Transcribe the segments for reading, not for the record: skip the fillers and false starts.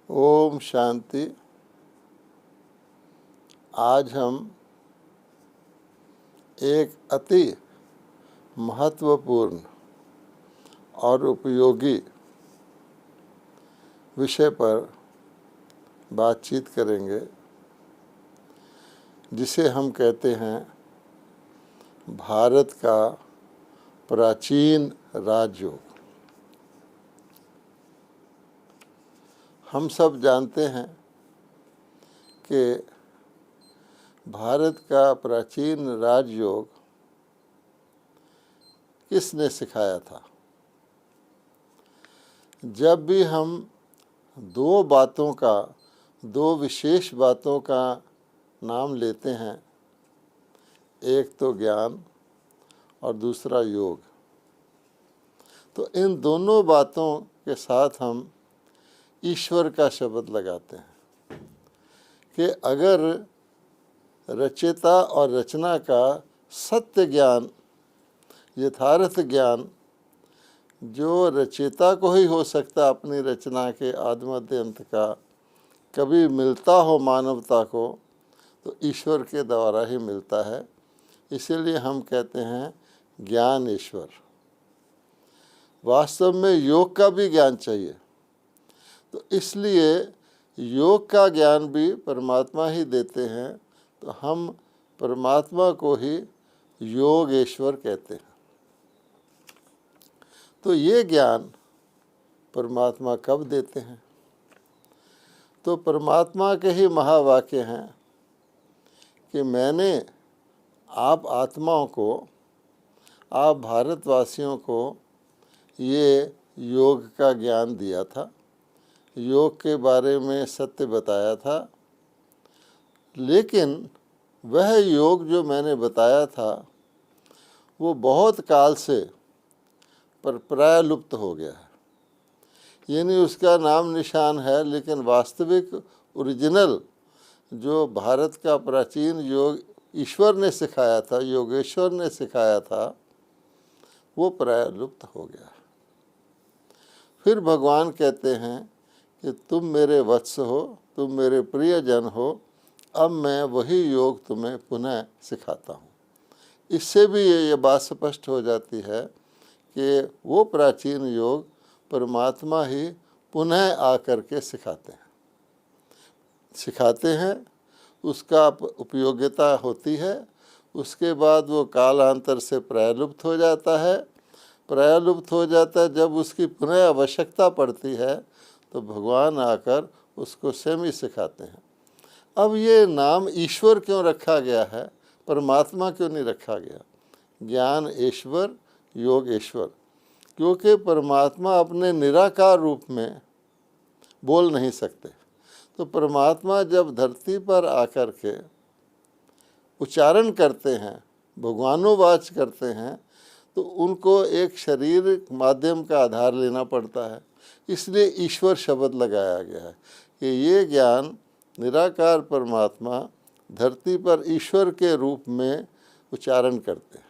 ओम शांति। आज हम एक अति महत्वपूर्ण और उपयोगी विषय पर बातचीत करेंगे, जिसे हम कहते हैं भारत का प्राचीन राजयोग। हम सब जानते हैं कि भारत का प्राचीन राजयोग किसने सिखाया था। जब भी हम दो विशेष बातों का नाम लेते हैं, एक तो ज्ञान और दूसरा योग, तो इन दोनों बातों के साथ हम ईश्वर का शब्द लगाते हैं कि अगर रचयिता और रचना का सत्य ज्ञान, यथार्थ ज्ञान जो रचयिता को ही हो सकता अपनी रचना के आदि मध्य अंत का, कभी मिलता हो मानवता को, तो ईश्वर के द्वारा ही मिलता है। इसीलिए हम कहते हैं ज्ञान ईश्वर। वास्तव में योग का भी ज्ञान चाहिए, तो इसलिए योग का ज्ञान भी परमात्मा ही देते हैं, तो हम परमात्मा को ही योगेश्वर कहते हैं। तो ये ज्ञान परमात्मा कब देते हैं? तो परमात्मा के ही महावाक्य हैं कि मैंने आप आत्माओं को, आप भारतवासियों को ये योग का ज्ञान दिया था, योग के बारे में सत्य बताया था। लेकिन वह योग जो मैंने बताया था वो बहुत काल से पर प्राय लुप्त हो गया है, यानी उसका नाम निशान है, लेकिन वास्तविक ओरिजिनल जो भारत का प्राचीन योग ईश्वर ने सिखाया था, योगेश्वर ने सिखाया था, वो प्राय लुप्त हो गया। फिर भगवान कहते हैं कि तुम मेरे वत्स हो, तुम मेरे प्रियजन हो, अब मैं वही योग तुम्हें पुनः सिखाता हूँ। इससे भी ये बात स्पष्ट हो जाती है कि वो प्राचीन योग परमात्मा ही पुनः आकर के सिखाते हैं, उसका उपयोगिता होती है। उसके बाद वो कालांतर से प्रायलुप्त हो जाता है। प्रायलुप्त हो जाता है, जब उसकी पुनः आवश्यकता पड़ती है तो भगवान आकर उसको स्वयं ही सिखाते हैं। अब ये नाम ईश्वर क्यों रखा गया है, परमात्मा क्यों नहीं रखा गया? ज्ञान ईश्वर, योग ईश्वर, क्योंकि परमात्मा अपने निराकार रूप में बोल नहीं सकते। तो परमात्मा जब धरती पर आकर के उच्चारण करते हैं, भगवानोवाच करते हैं, तो उनको एक शरीर माध्यम का आधार लेना पड़ता है। इसलिए ईश्वर शब्द लगाया गया है कि ये ज्ञान निराकार परमात्मा धरती पर ईश्वर के रूप में उच्चारण करते हैं।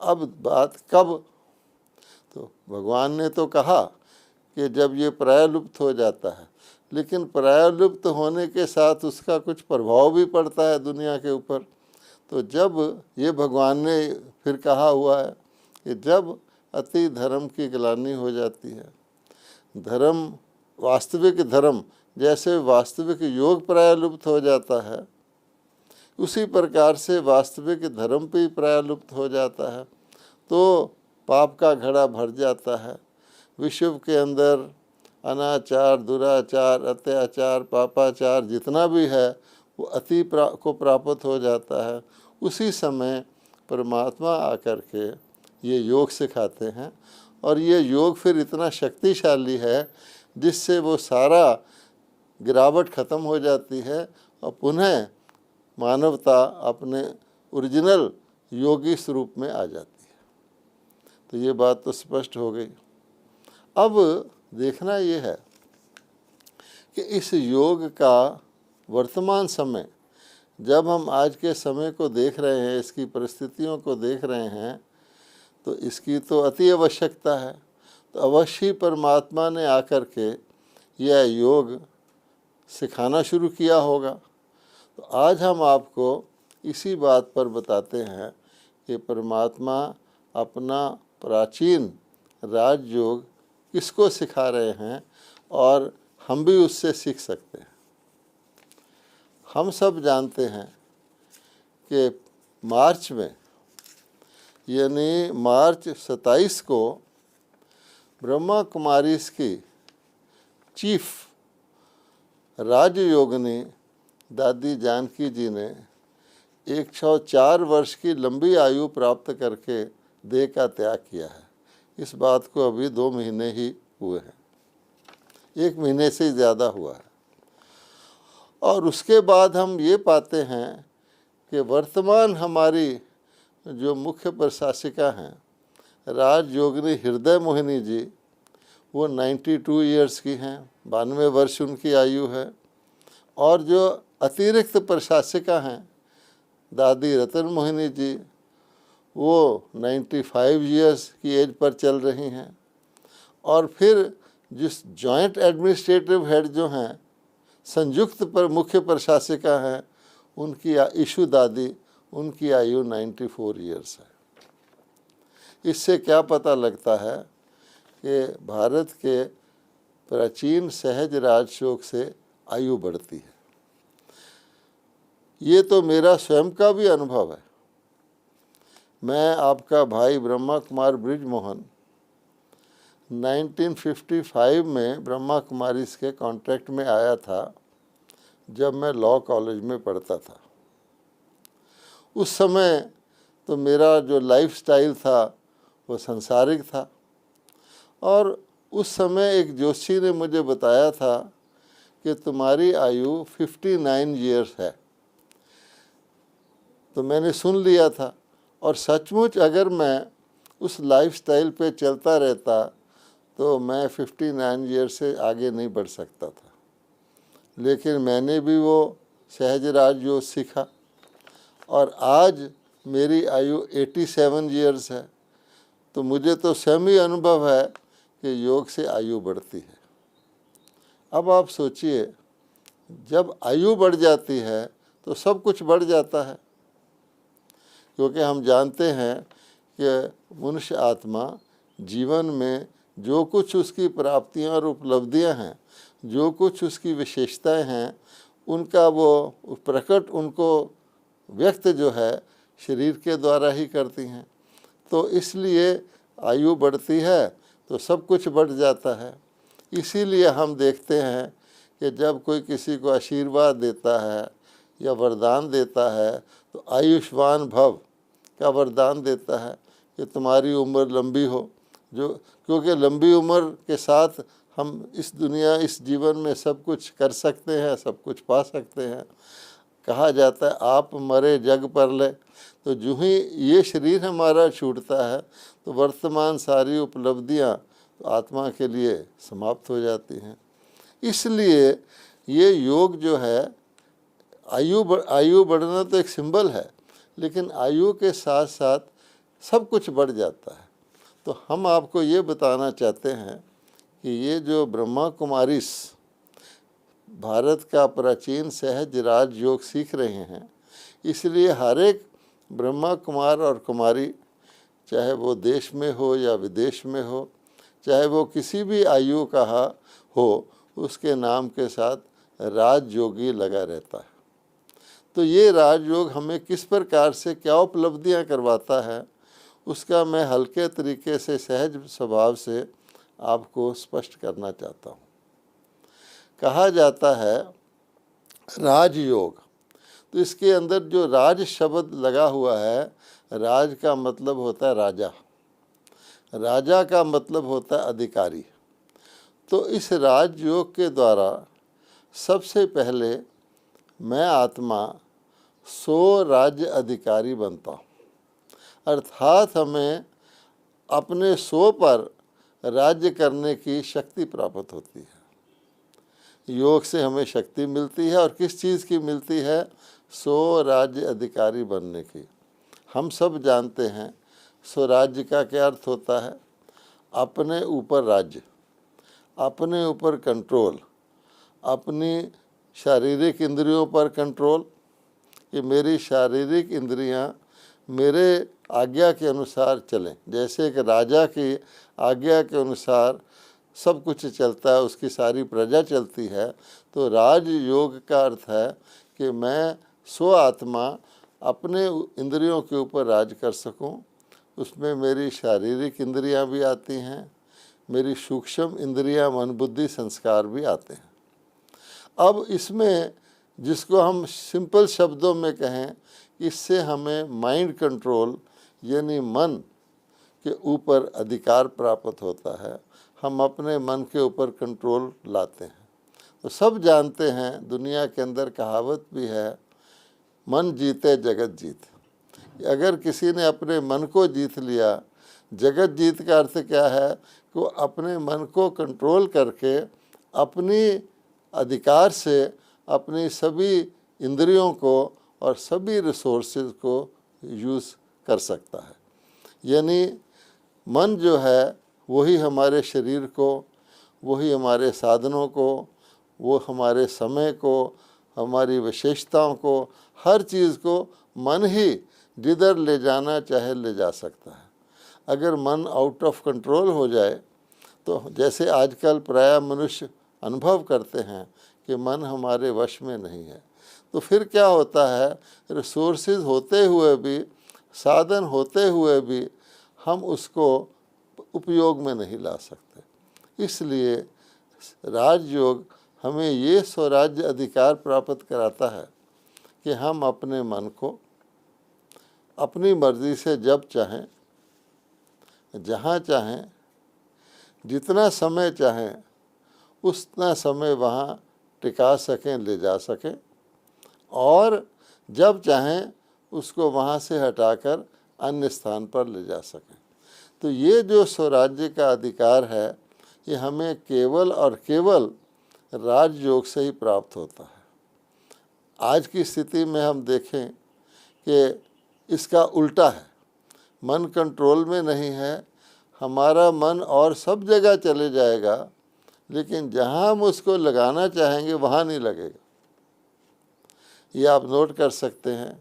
अब बात कब? तो भगवान ने तो कहा कि जब ये प्रायलुप्त हो जाता है, लेकिन प्रायलुप्त होने के साथ उसका कुछ प्रभाव भी पड़ता है दुनिया के ऊपर। तो जब ये भगवान ने फिर कहा हुआ है कि जब अति धर्म की ग्लानि हो जाती है, धर्म, वास्तविक धर्म, जैसे वास्तविक योग प्रायलुप्त हो जाता है, उसी प्रकार से वास्तविक धर्म भी प्रायलुप्त हो जाता है, तो पाप का घड़ा भर जाता है। विश्व के अंदर अनाचार, दुराचार, अत्याचार, पापाचार जितना भी है वो अति को प्राप्त हो जाता है। उसी समय परमात्मा आकर के ये योग सिखाते हैं, और ये योग फिर इतना शक्तिशाली है जिससे वो सारा गिरावट ख़त्म हो जाती है और पुनः मानवता अपने ओरिजिनल योगी स्वरूप में आ जाती है। तो ये बात तो स्पष्ट हो गई। अब देखना ये है कि इस योग का वर्तमान समय, जब हम आज के समय को देख रहे हैं, इसकी परिस्थितियों को देख रहे हैं, तो इसकी तो अति आवश्यकता है। तो अवश्य परमात्मा ने आकर के या योग सिखाना शुरू किया होगा। तो आज हम आपको इसी बात पर बताते हैं कि परमात्मा अपना प्राचीन राजयोग किसको सिखा रहे हैं और हम भी उससे सीख सकते हैं। हम सब जानते हैं कि मार्च में यानी मार्च 27 को ब्रह्मा कुमारीज की चीफ राजयोगिनी दादी जानकी जी ने 104 वर्ष की लंबी आयु प्राप्त करके देह का त्याग किया है। इस बात को अभी 2 महीने ही हुए हैं, 1 महीने से ज़्यादा हुआ है। और उसके बाद हम ये पाते हैं कि वर्तमान हमारी जो मुख्य प्रशासिका हैं राजयोगिनी हृदय मोहिनी जी, वो 92 ईयर्स की हैं, 92 वर्ष उनकी आयु है। और जो अतिरिक्त प्रशासिका हैं दादी रतन मोहिनी जी, वो 95 ईयर्स की एज पर चल रही हैं। और फिर जिस जॉइंट एडमिनिस्ट्रेटिव हेड जो हैं, संयुक्त पर मुख्य प्रशासिका हैं, उनकी ईशू दादी, उनकी आयु 94 ईयर्स है। इससे क्या पता लगता है कि भारत के प्राचीन सहज राजयोग से आयु बढ़ती है। ये तो मेरा स्वयं का भी अनुभव है। मैं आपका भाई ब्रह्मा कुमार बृजमोहन 1955 में ब्रह्मा कुमारी के कॉन्ट्रैक्ट में आया था, जब मैं लॉ कॉलेज में पढ़ता था। उस समय तो मेरा जो लाइफस्टाइल था वो संसारिक था। और उस समय एक जोशी ने मुझे बताया था कि तुम्हारी आयु 59 ईयर्स है। तो मैंने सुन लिया था, और सचमुच अगर मैं उस लाइफस्टाइल पे चलता रहता तो मैं 59 ईयर्स से आगे नहीं बढ़ सकता था। लेकिन मैंने भी वो सहज राजयोग सीखा और आज मेरी आयु 87 ईयर्स है। तो मुझे तो स्वयं ही अनुभव है कि योग से आयु बढ़ती है। अब आप सोचिए, जब आयु बढ़ जाती है तो सब कुछ बढ़ जाता है, क्योंकि हम जानते हैं कि मनुष्य आत्मा जीवन में जो कुछ उसकी प्राप्तियां और उपलब्धियां हैं, जो कुछ उसकी विशेषताएं हैं, उनका वो प्रकट, उनको व्यक्त जो है शरीर के द्वारा ही करती हैं। तो इसलिए आयु बढ़ती है तो सब कुछ बढ़ जाता है। इसीलिए हम देखते हैं कि जब कोई किसी को आशीर्वाद देता है या वरदान देता है तो आयुष्मान भव का वरदान देता है कि तुम्हारी उम्र लंबी हो। क्योंकि लंबी उम्र के साथ हम इस दुनिया, इस जीवन में सब कुछ कर सकते हैं, सब कुछ पा सकते हैं। कहा जाता है आप मरे जग पर ले। तो जो ही ये शरीर हमारा छूटता है तो वर्तमान सारी उपलब्धियां तो आत्मा के लिए समाप्त हो जाती हैं। इसलिए ये योग जो है, आयु बढ़ना तो एक सिंबल है, लेकिन आयु के साथ साथ सब कुछ बढ़ जाता है। तो हम आपको ये बताना चाहते हैं कि ये जो ब्रह्मा कुमारीस भारत का प्राचीन सहज राजयोग सीख रहे हैं, इसलिए हर एक ब्रह्मा कुमार और कुमारी, चाहे वो देश में हो या विदेश में हो, चाहे वो किसी भी आयु का हो, उसके नाम के साथ राजयोगी लगा रहता है। तो ये राजयोग हमें किस प्रकार से क्या उपलब्धियां करवाता है, उसका मैं हल्के तरीके से, सहज स्वभाव से आपको स्पष्ट करना चाहता हूँ। कहा जाता है राजयोग, तो इसके अंदर जो राज शब्द लगा हुआ है, राज का मतलब होता है राजा, राजा का मतलब होता है अधिकारी। तो इस राजयोग के द्वारा सबसे पहले मैं आत्मा 100 राज्य अधिकारी बनता हूँ, अर्थात हमें अपने 100 पर राज्य करने की शक्ति प्राप्त होती है। योग से हमें शक्ति मिलती है, और किस चीज़ की मिलती है? 100 राज्य अधिकारी बनने की। हम सब जानते हैं स्वराज्य का क्या अर्थ होता है? अपने ऊपर राज्य, अपने ऊपर कंट्रोल, अपनी शारीरिक इंद्रियों पर कंट्रोल, कि मेरी शारीरिक इंद्रियां मेरे आज्ञा के अनुसार चलें। जैसे एक राजा की आज्ञा के अनुसार सब कुछ चलता है, उसकी सारी प्रजा चलती है, तो राजयोग का अर्थ है कि मैं स्व आत्मा अपने इंद्रियों के ऊपर राज कर सकूं। उसमें मेरी शारीरिक इंद्रियां भी आती हैं, मेरी सूक्ष्म इंद्रियां, मन, बुद्धि, संस्कार भी आते हैं। अब इसमें जिसको हम सिंपल शब्दों में कहें, इससे हमें माइंड कंट्रोल यानी मन के ऊपर अधिकार प्राप्त होता है। हम अपने मन के ऊपर कंट्रोल लाते हैं। तो सब जानते हैं, दुनिया के अंदर कहावत भी है, मन जीते जगत जीत। अगर किसी ने अपने मन को जीत लिया, जगत जीत का अर्थ क्या है कि वो अपने मन को कंट्रोल करके अपनी अधिकार से अपनी सभी इंद्रियों को और सभी रिसोर्सेज को यूज़ कर सकता है। यानी मन जो है वही हमारे शरीर को, वही हमारे साधनों को, वो हमारे समय को, हमारी विशेषताओं को, हर चीज़ को मन ही जिधर ले जाना चाहे ले जा सकता है। अगर मन आउट ऑफ कंट्रोल हो जाए तो जैसे आजकल प्रायः मनुष्य अनुभव करते हैं कि मन हमारे वश में नहीं है, तो फिर क्या होता है, रिसोर्सेज होते हुए भी, साधन होते हुए भी हम उसको उपयोग में नहीं ला सकते। इसलिए राजयोग हमें ये स्वराज्य अधिकार प्राप्त कराता है कि हम अपने मन को अपनी मर्ज़ी से जब चाहें, जहाँ चाहें, जितना समय चाहें उतना समय वहाँ टिका सकें, ले जा सकें, और जब चाहें उसको वहाँ से हटाकर अन्य स्थान पर ले जा सकें। तो ये जो स्वराज्य का अधिकार है, ये हमें केवल और केवल राजयोग से ही प्राप्त होता है। आज की स्थिति में हम देखें कि इसका उल्टा है, मन कंट्रोल में नहीं है, हमारा मन और सब जगह चले जाएगा, लेकिन जहाँ हम उसको लगाना चाहेंगे वहाँ नहीं लगेगा। ये आप नोट कर सकते हैं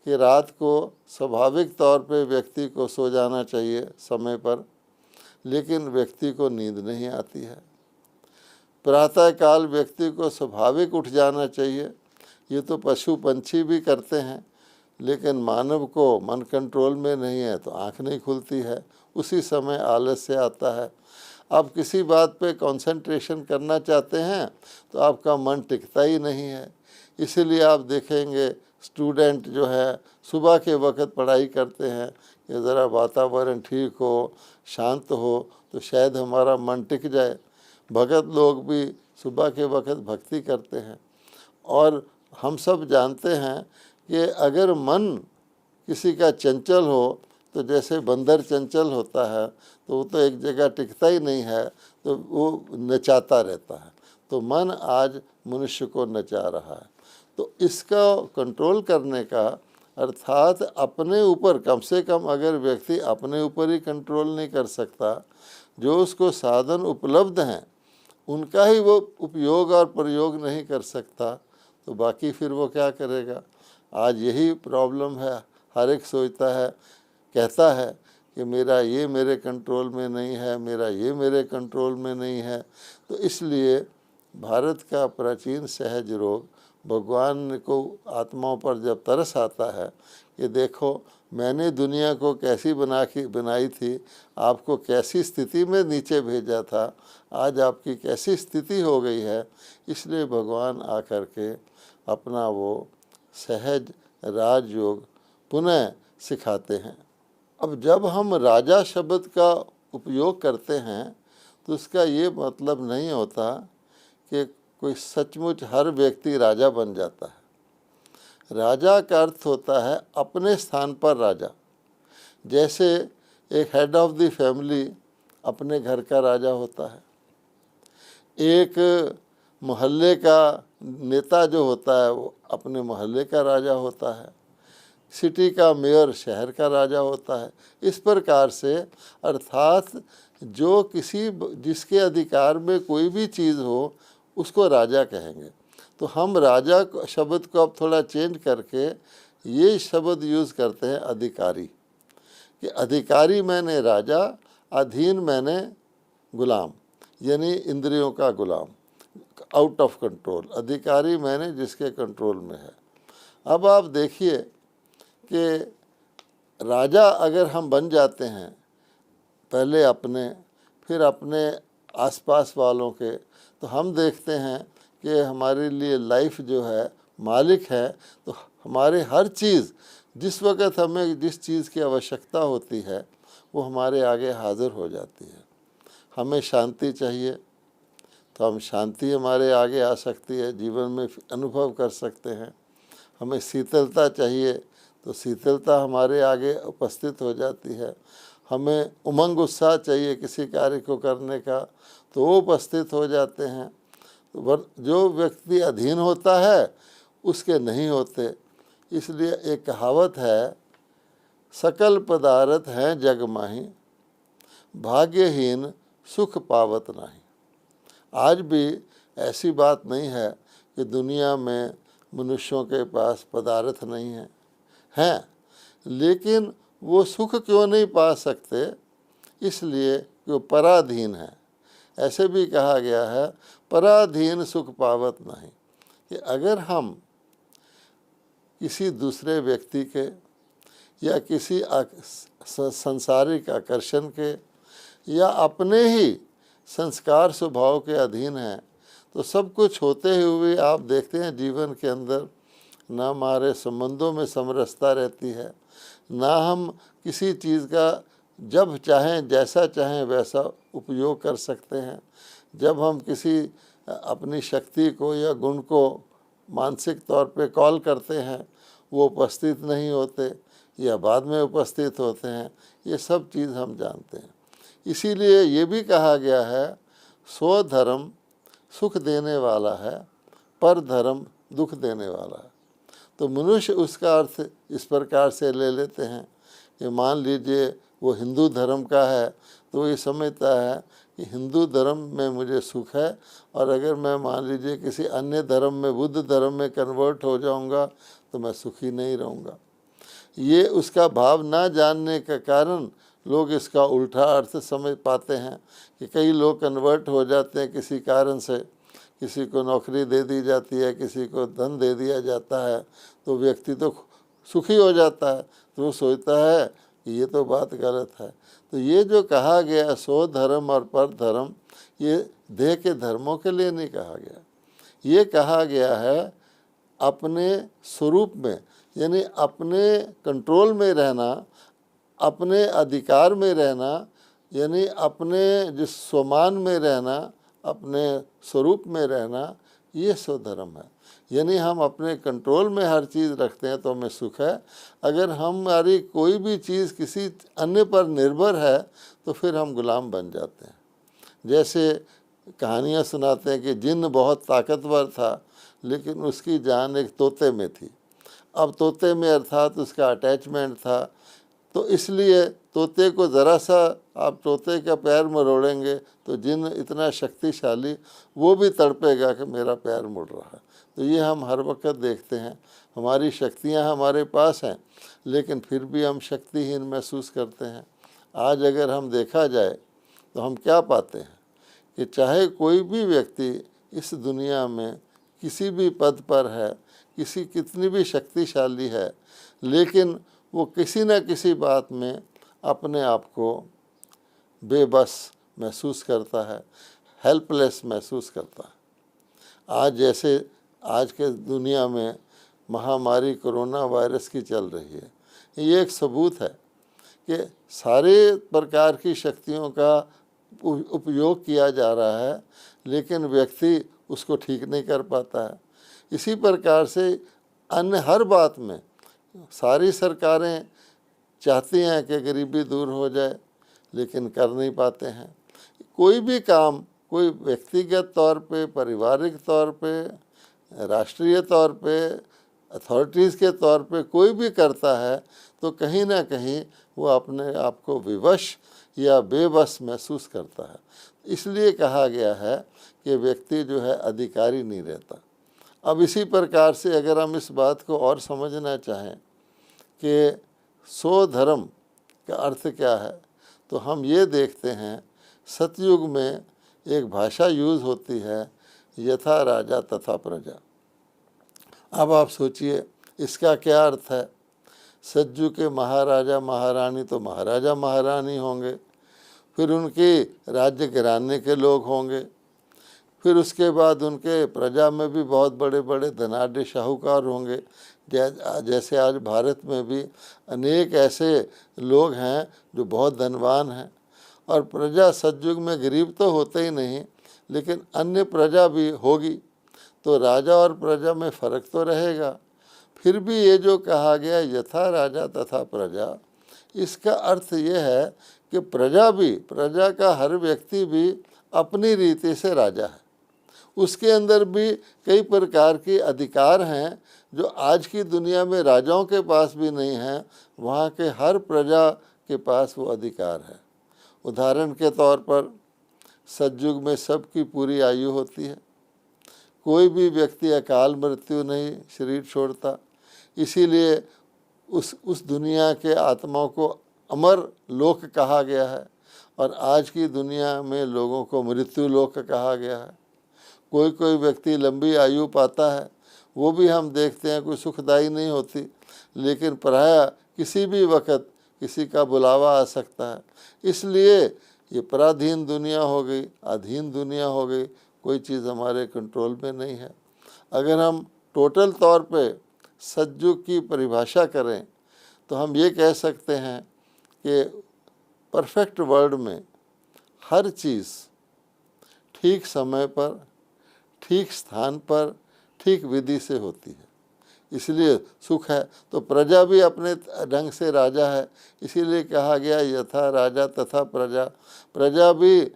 कि रात को स्वाभाविक तौर पे व्यक्ति को सो जाना चाहिए समय पर, लेकिन व्यक्ति को नींद नहीं आती है। प्रातःकाल व्यक्ति को स्वाभाविक उठ जाना चाहिए, ये तो पशु पंछी भी करते हैं, लेकिन मानव को मन कंट्रोल में नहीं है तो आँख नहीं खुलती है, उसी समय आलस्य आता है। आप किसी बात पे कंसंट्रेशन करना चाहते हैं तो आपका मन टिकता ही नहीं है। इसीलिए आप देखेंगे स्टूडेंट जो है सुबह के वक्त पढ़ाई करते हैं कि ज़रा वातावरण ठीक हो, शांत हो, तो शायद हमारा मन टिक जाए। भगत लोग भी सुबह के वक्त भक्ति करते हैं। और हम सब जानते हैं कि अगर मन किसी का चंचल हो, तो जैसे बंदर चंचल होता है तो वो तो एक जगह टिकता ही नहीं है, तो वो नचाता रहता है। तो मन आज मनुष्य को नचा रहा है। तो इसका कंट्रोल करने का अर्थात अपने ऊपर, कम से कम अगर व्यक्ति अपने ऊपर ही कंट्रोल नहीं कर सकता, जो उसको साधन उपलब्ध हैं उनका ही वो उपयोग और प्रयोग नहीं कर सकता, तो बाकी फिर वो क्या करेगा। आज यही प्रॉब्लम है, हर एक सोचता है, कहता है कि मेरा ये मेरे कंट्रोल में नहीं है, मेरा ये मेरे कंट्रोल में नहीं है। तो इसलिए भारत का प्राचीन सहज रोग, भगवान को आत्माओं पर जब तरस आता है कि देखो मैंने दुनिया को कैसी बनाई थी, आपको कैसी स्थिति में नीचे भेजा था, आज आपकी कैसी स्थिति हो गई है, इसलिए भगवान आकर के अपना वो सहज राजयोग पुनः सिखाते हैं। अब जब हम राजा शब्द का उपयोग करते हैं तो उसका ये मतलब नहीं होता कि कोई सचमुच हर व्यक्ति राजा बन जाता है। राजा का अर्थ होता है अपने स्थान पर राजा। जैसे एक हेड ऑफ द फैमिली अपने घर का राजा होता है, एक मोहल्ले का नेता जो होता है वो अपने मोहल्ले का राजा होता है, सिटी का मेयर शहर का राजा होता है। इस प्रकार से अर्थात जो जिसके अधिकार में कोई भी चीज़ हो उसको राजा कहेंगे। तो हम राजा शब्द को अब थोड़ा चेंज करके ये शब्द यूज़ करते हैं अधिकारी, कि अधिकारी मैंने राजा, अधीन मैंने गुलाम, यानी इंद्रियों का गुलाम, आउट ऑफ कंट्रोल। अधिकारी मैंने जिसके कंट्रोल में है। अब आप देखिए कि राजा अगर हम बन जाते हैं, पहले अपने, फिर अपने आसपास वालों के, तो हम देखते हैं कि हमारे लिए लाइफ जो है मालिक है। तो हमारे हर चीज़, जिस वक़्त हमें जिस चीज़ की आवश्यकता होती है वो हमारे आगे हाज़िर हो जाती है। हमें शांति चाहिए तो हम शांति हमारे आगे आ सकती है, जीवन में अनुभव कर सकते हैं। हमें शीतलता चाहिए तो शीतलता हमारे आगे उपस्थित हो जाती है। हमें उमंग उत्साह चाहिए किसी कार्य को करने का तो वो उपस्थित हो जाते हैं। जो व्यक्ति अधीन होता है उसके नहीं होते। इसलिए एक कहावत है, सकल पदार्थ हैं जग माही, भाग्यहीन सुख पावत नहीं। आज भी ऐसी बात नहीं है कि दुनिया में मनुष्यों के पास पदार्थ नहीं हैं, लेकिन वो सुख क्यों नहीं पा सकते? इसलिए कि वो पराधीन है। ऐसे भी कहा गया है, पराधीन सुख पावत नहीं, कि अगर हम किसी दूसरे व्यक्ति के या किसी संसारिक आकर्षण के या अपने ही संस्कार स्वभाव के अधीन हैं तो सब कुछ होते हुए आप देखते हैं जीवन के अंदर ना हमारे संबंधों में समरसता रहती है, ना हम किसी चीज़ का जब चाहें जैसा चाहें वैसा उपयोग कर सकते हैं। जब हम किसी अपनी शक्ति को या गुण को मानसिक तौर पे कॉल करते हैं वो उपस्थित नहीं होते या बाद में उपस्थित होते हैं। ये सब चीज़ हम जानते हैं। इसीलिए ये भी कहा गया है, स्वधर्म सुख देने वाला है, पर धर्म दुख देने वाला है। तो मनुष्य उसका अर्थ इस प्रकार से ले लेते हैं कि मान लीजिए वो हिंदू धर्म का है तो वो ये समझता है कि हिंदू धर्म में मुझे सुख है, और अगर मैं मान लीजिए किसी अन्य धर्म में, बुद्ध धर्म में कन्वर्ट हो जाऊंगा तो मैं सुखी नहीं रहूँगा। ये उसका भाव ना जानने के कारण लोग इसका उल्टा अर्थ समझ पाते हैं कि कई लोग कन्वर्ट हो जाते हैं किसी कारण से, किसी को नौकरी दे दी जाती है, किसी को धन दे दिया जाता है तो व्यक्ति तो सुखी हो जाता है। तो वो सोचता है कि ये तो बात गलत है। तो ये जो कहा गया सो धर्म और पर धर्म, ये देह के धर्मों के लिए नहीं कहा गया। ये कहा गया है अपने स्वरूप में, यानी अपने कंट्रोल में रहना, अपने अधिकार में रहना, यानी अपने जिस स्वमान में रहना, अपने स्वरूप में रहना, ये स्वधर्म है। यानी हम अपने कंट्रोल में हर चीज़ रखते हैं तो हमें सुख है। अगर हमारी कोई भी चीज़ किसी अन्य पर निर्भर है तो फिर हम गुलाम बन जाते हैं। जैसे कहानियाँ सुनाते हैं कि जिन्न बहुत ताकतवर था लेकिन उसकी जान एक तोते में थी। अब तोते में अर्थात उसका अटैचमेंट था, तो इसलिए तोते को ज़रा सा आप तोते का पैर मरोड़ेंगे तो जिन्न इतना शक्तिशाली वो भी तड़पेगा कि मेरा पैर मुड़ रहा है। तो ये हम हर वक्त देखते हैं। हमारी शक्तियाँ हमारे पास हैं लेकिन फिर भी हम शक्तिहीन महसूस करते हैं। आज अगर हम देखा जाए तो हम क्या पाते हैं कि चाहे कोई भी व्यक्ति इस दुनिया में किसी भी पद पर है, कितनी भी शक्तिशाली है, लेकिन वो किसी न किसी बात में अपने आप को बेबस महसूस करता है, हेल्पलेस महसूस करता है। आज जैसे आज के दुनिया में महामारी कोरोना वायरस की चल रही है, ये एक सबूत है कि सारे प्रकार की शक्तियों का उपयोग किया जा रहा है लेकिन व्यक्ति उसको ठीक नहीं कर पाता है। इसी प्रकार से अन्य हर बात में सारी सरकारें चाहती हैं कि गरीबी दूर हो जाए लेकिन कर नहीं पाते हैं। कोई भी काम कोई व्यक्तिगत तौर पे, पारिवारिक तौर पे, राष्ट्रीय तौर पे, अथॉरिटीज़ के तौर पे कोई भी करता है तो कहीं ना कहीं वो अपने आप को विवश या बेबस महसूस करता है। इसलिए कहा गया है कि व्यक्ति जो है अधिकारी नहीं रहता। अब इसी प्रकार से अगर हम इस बात को और समझना चाहें कि स्वधर्म का अर्थ क्या है, तो हम ये देखते हैं सतयुग में एक भाषा यूज़ होती है, यथा राजा तथा प्रजा। अब आप सोचिए इसका क्या अर्थ है। सतयुग के महाराजा महारानी तो महाराजा महारानी होंगे, फिर उनके राज्य घराने के लोग होंगे, फिर उसके बाद उनके प्रजा में भी बहुत बड़े बड़े धनाढ्य शाहूकार होंगे। जैसे आज भारत में भी अनेक ऐसे लोग हैं जो बहुत धनवान हैं, और प्रजा सतयुग में गरीब तो होते ही नहीं, लेकिन अन्य प्रजा भी होगी, तो राजा और प्रजा में फ़र्क तो रहेगा। फिर भी ये जो कहा गया यथा राजा तथा प्रजा, इसका अर्थ ये है कि प्रजा का हर व्यक्ति भी अपनी रीति से राजा है। उसके अंदर भी कई प्रकार के अधिकार हैं जो आज की दुनिया में राजाओं के पास भी नहीं हैं, वहाँ के हर प्रजा के पास वो अधिकार है। उदाहरण के तौर पर सतयुग में सबकी पूरी आयु होती है, कोई भी व्यक्ति अकाल मृत्यु नहीं शरीर छोड़ता, इसीलिए उस दुनिया के आत्माओं को अमर लोक कहा गया है, और आज की दुनिया में लोगों को मृत्यु लोक कहा गया है। कोई कोई व्यक्ति लंबी आयु पाता है, वो भी हम देखते हैं कोई सुखदायी नहीं होती, लेकिन प्रायः किसी भी वक्त किसी का बुलावा आ सकता है। इसलिए ये पराधीन दुनिया हो गई, अधीन दुनिया हो गई, कोई चीज़ हमारे कंट्रोल में नहीं है। अगर हम टोटल तौर पे सतयुग की परिभाषा करें तो हम ये कह सकते हैं कि परफेक्ट वर्ल्ड में हर चीज़ ठीक समय पर, ठीक स्थान पर, ठीक विधि से होती है, इसलिए सुख है। तो प्रजा भी अपने ढंग से राजा है, इसीलिए कहा गया यथा राजा तथा प्रजा। प्रजा भी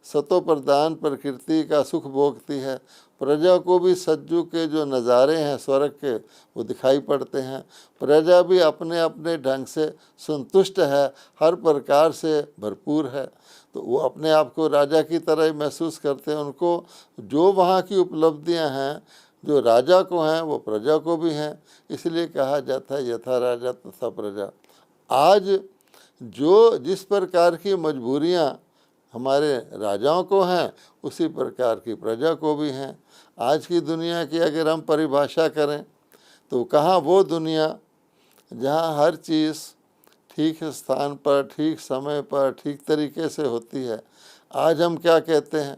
सतो प्रधान प्रकृति का सुख भोगती है। प्रजा को भी सतयुग के जो नज़ारे हैं स्वर्ग के वो दिखाई पड़ते हैं। प्रजा भी अपने अपने ढंग से संतुष्ट है, हर प्रकार से भरपूर है, तो वो अपने आप को राजा की तरह ही महसूस करते हैं। उनको जो वहाँ की उपलब्धियाँ हैं जो राजा को हैं वो प्रजा को भी हैं, इसलिए कहा जाता है यथा राजा तथा प्रजा। आज जो जिस प्रकार की मजबूरियाँ हमारे राजाओं को हैं उसी प्रकार की प्रजा को भी हैं। आज की दुनिया की अगर हम परिभाषा करें तो कहाँ वो दुनिया जहाँ हर चीज़ ठीक स्थान पर, ठीक समय पर, ठीक तरीके से होती है। आज हम क्या कहते हैं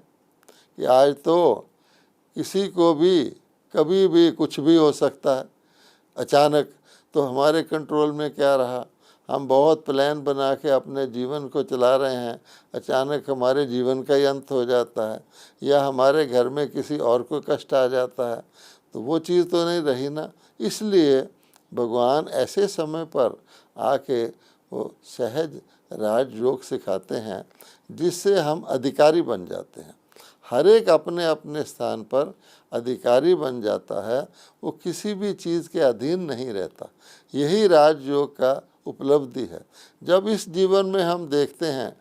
कि आज तो किसी को भी कभी भी कुछ भी हो सकता है अचानक। तो हमारे कंट्रोल में क्या रहा, हम बहुत प्लान बना के अपने जीवन को चला रहे हैं, अचानक हमारे जीवन का ही अंत हो जाता है, या हमारे घर में किसी और को कष्ट आ जाता है, तो वो चीज़ तो नहीं रही ना। इसलिए भगवान ऐसे समय पर आके वो सहज राजयोग सिखाते हैं जिससे हम अधिकारी बन जाते हैं। हर एक अपने अपने स्थान पर अधिकारी बन जाता है, वो किसी भी चीज़ के अधीन नहीं रहता। यही राजयोग का उपलब्धि है। जब इस जीवन में हम देखते हैं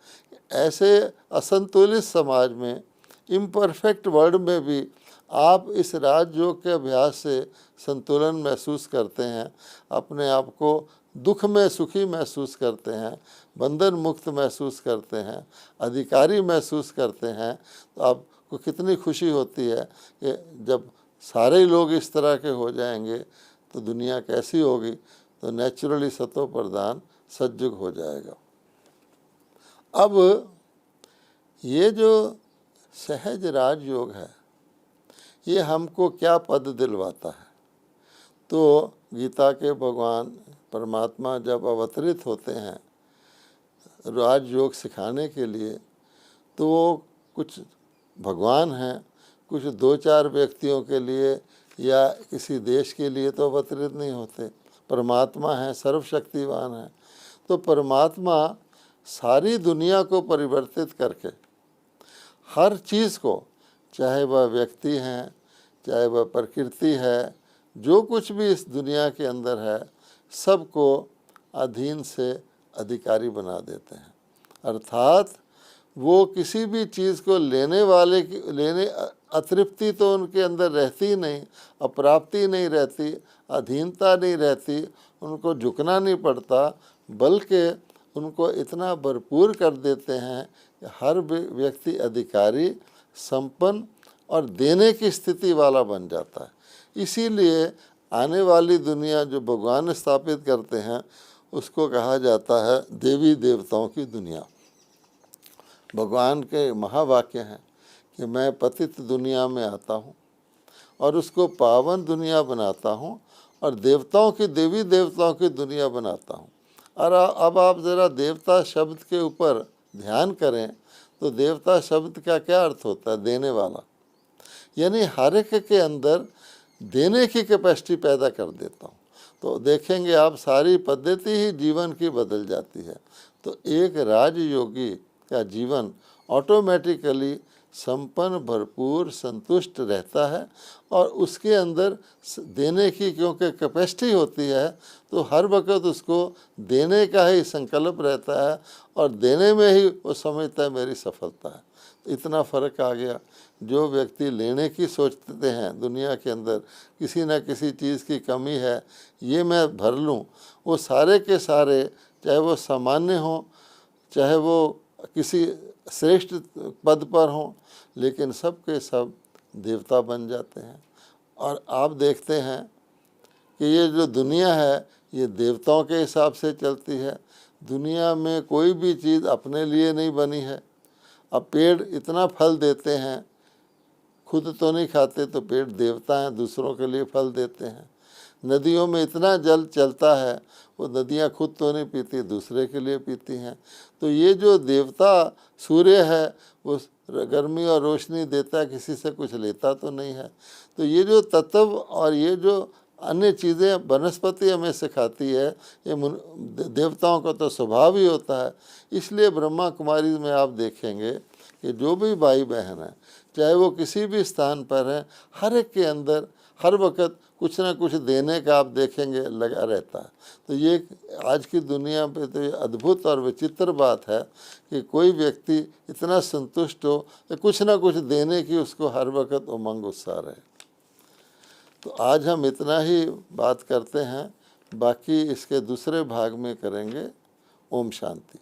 ऐसे असंतुलित समाज में, इम्परफेक्ट वर्ल्ड में भी आप इस राजयोग के अभ्यास से संतुलन महसूस करते हैं, अपने आप को दुख में सुखी महसूस करते हैं, बंधन मुक्त महसूस करते हैं, अधिकारी महसूस करते हैं, तो आपको कितनी खुशी होती है कि जब सारे लोग इस तरह के हो जाएंगे तो दुनिया कैसी होगी। तो नेचुरली सतो प्रधान सतयुग हो जाएगा। अब ये जो सहज राजयोग है ये हमको क्या पद दिलवाता है, तो गीता के भगवान परमात्मा जब अवतरित होते हैं राजयोग सिखाने के लिए, तो वो कुछ भगवान हैं, कुछ दो चार व्यक्तियों के लिए या किसी देश के लिए तो अवतरित नहीं होते। परमात्मा है, सर्वशक्तिवान है। तो परमात्मा सारी दुनिया को परिवर्तित करके हर चीज़ को, चाहे वह व्यक्ति हैं, चाहे वह प्रकृति है, जो कुछ भी इस दुनिया के अंदर है, सबको अधीन से अधिकारी बना देते हैं। अर्थात वो किसी भी चीज़ को लेने वाले की अतृप्ति तो उनके अंदर रहती ही नहीं, अप्राप्ति नहीं रहती, अधीनता नहीं रहती, उनको झुकना नहीं पड़ता, बल्कि उनको इतना भरपूर कर देते हैं कि हर व्यक्ति अधिकारी, संपन्न और देने की स्थिति वाला बन जाता है। इसीलिए आने वाली दुनिया जो भगवान स्थापित करते हैं उसको कहा जाता है देवी देवताओं की दुनिया। भगवान के महावाक्य हैं कि मैं पतित दुनिया में आता हूँ और उसको पावन दुनिया बनाता हूँ और देवताओं की, देवी देवताओं की दुनिया बनाता हूँ। और अब आप ज़रा देवता शब्द के ऊपर ध्यान करें तो देवता शब्द का क्या अर्थ होता है? देने वाला। यानी हर एक के अंदर देने की कैपेसिटी पैदा कर देता हूँ। तो देखेंगे आप सारी पद्धति ही जीवन की बदल जाती है। तो एक राजयोगी का जीवन ऑटोमेटिकली संपन्न, भरपूर, संतुष्ट रहता है और उसके अंदर देने की क्योंकि कैपेसिटी होती है तो हर वक्त उसको देने का ही संकल्प रहता है और देने में ही वो समझता है मेरी सफलता है। तो इतना फ़र्क आ गया। जो व्यक्ति लेने की सोचते हैं दुनिया के अंदर, किसी न किसी चीज़ की कमी है, ये मैं भर लूँ, वो सारे के सारे, चाहे वो सामान्य हों, चाहे वो किसी श्रेष्ठ पद पर हों, लेकिन सब के सब देवता बन जाते हैं। और आप देखते हैं कि ये जो दुनिया है ये देवताओं के हिसाब से चलती है। दुनिया में कोई भी चीज़ अपने लिए नहीं बनी है। अब पेड़ इतना फल देते हैं, खुद तो नहीं खाते, तो पेड़ देवता हैं, दूसरों के लिए फल देते हैं। नदियों में इतना जल चलता है, वो नदियाँ खुद तो नहीं पीती, दूसरे के लिए पीती हैं। तो ये जो देवता सूर्य है वो गर्मी और रोशनी देता, किसी से कुछ लेता तो नहीं है। तो ये जो तत्व और ये जो अन्य चीज़ें वनस्पति हमें सिखाती है, ये देवताओं का तो स्वभाव ही होता है। इसलिए ब्रह्मा कुमारी में आप देखेंगे कि जो भी भाई बहन है, चाहे वो किसी भी स्थान पर हैं, हर एक के अंदर हर वक्त कुछ ना कुछ देने का आप देखेंगे लगा रहता है। तो ये आज की दुनिया पे तो ये अद्भुत और विचित्र बात है कि कोई व्यक्ति इतना संतुष्ट हो कि कुछ ना कुछ देने की उसको हर वक्त उमंग उत्साह रहे। तो आज हम इतना ही बात करते हैं, बाकी इसके दूसरे भाग में करेंगे। ओम शांति।